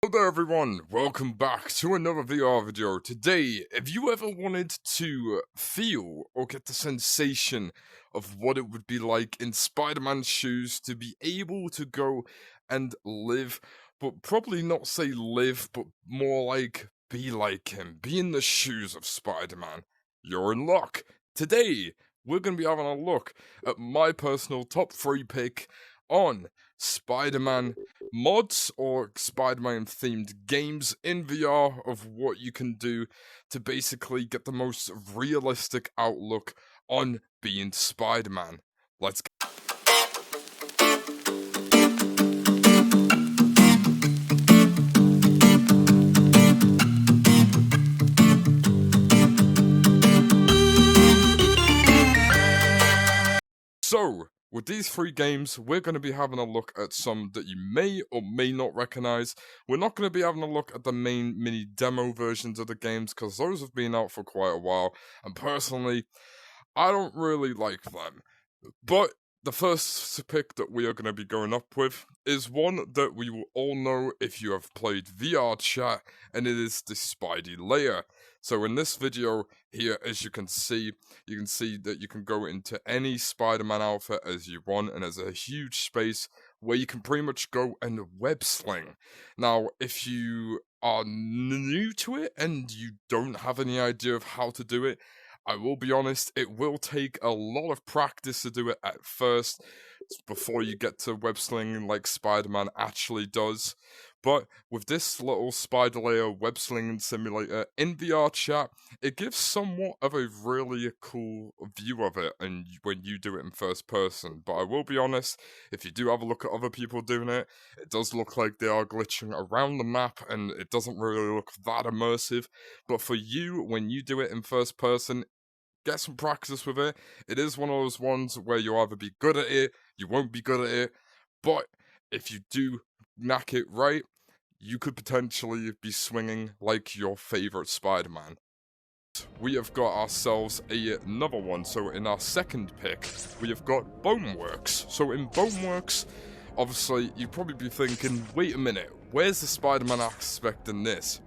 Hello there everyone, welcome back to another VR video. Today, if you ever wanted to feel or get the sensation of what it would be like in Spider-Man's shoes to be able to go and live, but probably not say live, but more like be like him, be in the shoes of Spider-Man, you're in luck. Today, we're going to be having a look at my personal top 3 pick on Spider-Man mods or Spider-Man themed games in VR of what you can do to basically get the most realistic outlook on being Spider-Man. Let's go. So, with these 3 games, we're going to be having a look at some that you may or may not recognize. We're not going to be having a look at the main mini demo versions of the games because those have been out for quite a while, and personally, I don't really like them. But the first pick that we are going to be going up with is one that we will all know if you have played VR chat, and it is the Spidey Layer. So in this video here, as you can see that you can go into any Spider-Man outfit as you want, and there's a huge space where you can pretty much go and web sling. Now, if you are new to it and you don't have any idea of how to do it, I will be honest, it will take a lot of practice to do it at first, before you get to web slinging like Spider-Man actually does. But with this little Spider Layer web slinging simulator in VR chat, it gives somewhat of a really cool view of it and when you do it in first person. But I will be honest, if you do have a look at other people doing it, it does look like they are glitching around the map and it doesn't really look that immersive. But for you, when you do it in first person, get some practice with it. It is one of those ones where you'll either be good at it, you won't be good at it, but if you do knack it right, you could potentially be swinging like your favourite Spider-Man. We have got ourselves another one, so in our second pick, we have got Boneworks. So in Boneworks, obviously, you'd probably be thinking, wait a minute, where's the Spider-Man aspect in this?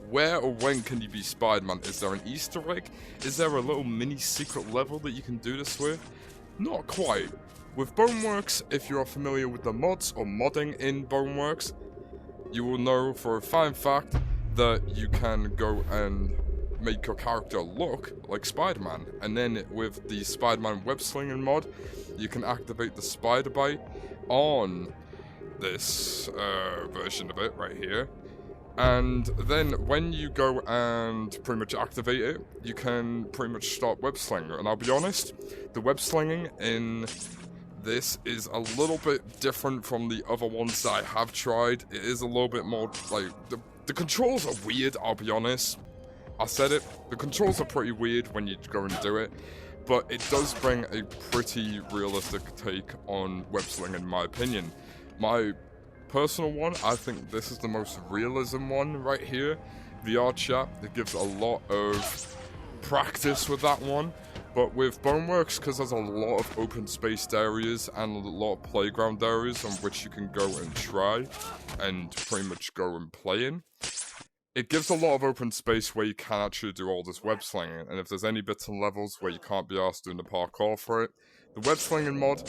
Where or when can you be Spider-Man? Is there an Easter egg? Is there a little mini secret level that you can do this with? Not quite. With Boneworks, if you are familiar with the mods or modding in Boneworks, you will know for a fine fact that you can go and make your character look like Spider-Man. And then with the Spider-Man web slinging mod, you can activate the spider bite on this version of it right here. And then when you go and pretty much activate it, you can pretty much start web slinging. And I'll be honest, the web slinging in this is a little bit different from the other ones that I have tried. It is a little bit more, like, the controls are weird, I'll be honest. I said it, the controls are pretty weird when you go and do it, but it does bring a pretty realistic take on web slinging in my opinion. My personal one, I think this is the most realism one right here. VR chat, it gives a lot of practice with that one. But with Boneworks, because there's a lot of open spaced areas and a lot of playground areas on which you can go and try and pretty much go and play in, it gives a lot of open space where you can actually do all this web slinging. And if there's any bits and levels where you can't be asked doing the parkour for it, the web slinging mod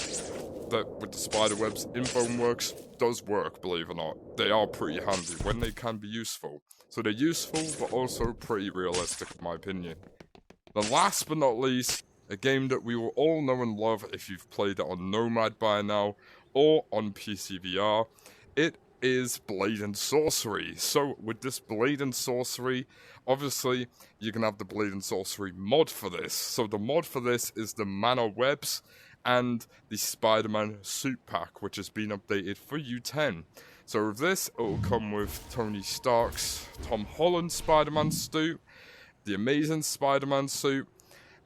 that with the spider webs in Boneworks does work, believe it or not. They are pretty handy when they can be useful. So they're useful, but also pretty realistic in my opinion. The last but not least, a game that we will all know and love if you've played it on Nomad by now, or on PC VR, it is Blade and Sorcery. So with this Blade and Sorcery, obviously you can have the Blade and Sorcery mod for this. So the mod for this is the Mana Webs and the Spider-Man suit pack, which has been updated for U10. So with this, it will come with Tony Stark's Tom Holland Spider-Man suit, the Amazing Spider-Man suit,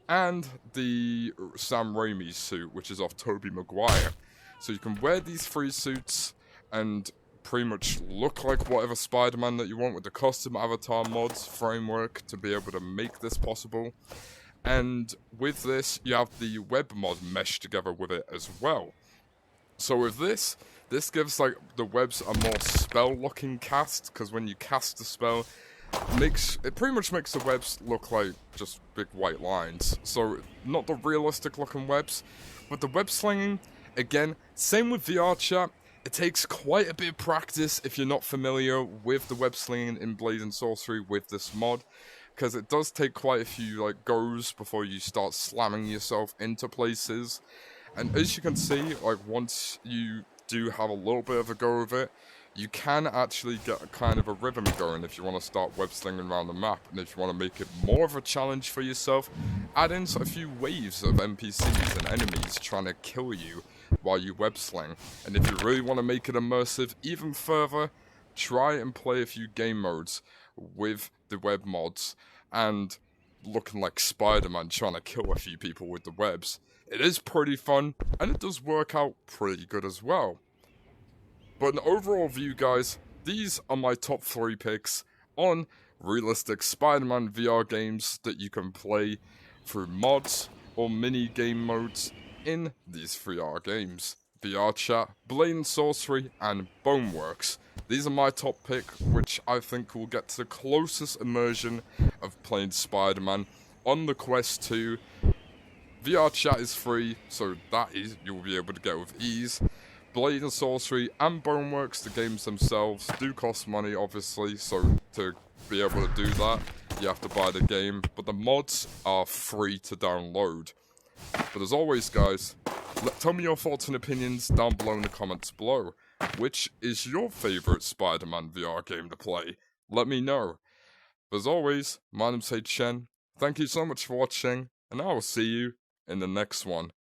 and the Sam Raimi suit, which is of Tobey Maguire. So you can wear these 3 suits and pretty much look like whatever Spider-Man that you want with the custom avatar mods framework to be able to make this possible. And with this, you have the web mod meshed together with it as well. So with this, This gives like the webs a more spell-looking cast, because when you cast the spell, it pretty much makes the webs look like just big white lines. So not the realistic looking webs, but the web slinging, again, same with VR chat. It takes quite a bit of practice if you're not familiar with the web slinging in Blade and Sorcery with this mod, because it does take quite a few like goes before you start slamming yourself into places. And as you can see, like once you do have a little bit of a go of it, you can actually get a kind of a rhythm going if you want to start web slinging around the map. And if you want to make it more of a challenge for yourself, add in a few waves of NPCs and enemies trying to kill you while you web sling. And if you really want to make it immersive even further, try and play a few game modes with the web mods and looking like Spiderman trying to kill a few people with the webs. It is pretty fun, and it does work out pretty good as well. But an overall view, guys, these are my top 3 picks on realistic Spider-Man VR games that you can play through mods or mini-game modes in these 3R games. VR Chat, Blade and Sorcery, and Boneworks. These are my top pick, which I think will get to the closest immersion of playing Spider-Man on the Quest 2. VR Chat is free, so you'll be able to get with ease. Blade and Sorcery and Boneworks, the games themselves, do cost money, obviously, so to be able to do that, you have to buy the game, but the mods are free to download. But as always, guys, tell me your thoughts and opinions down below in the comments below. Which is your favourite Spider-Man VR game to play? Let me know. But as always, my name's Chen. Thank you so much for watching, and I will see you in the next one.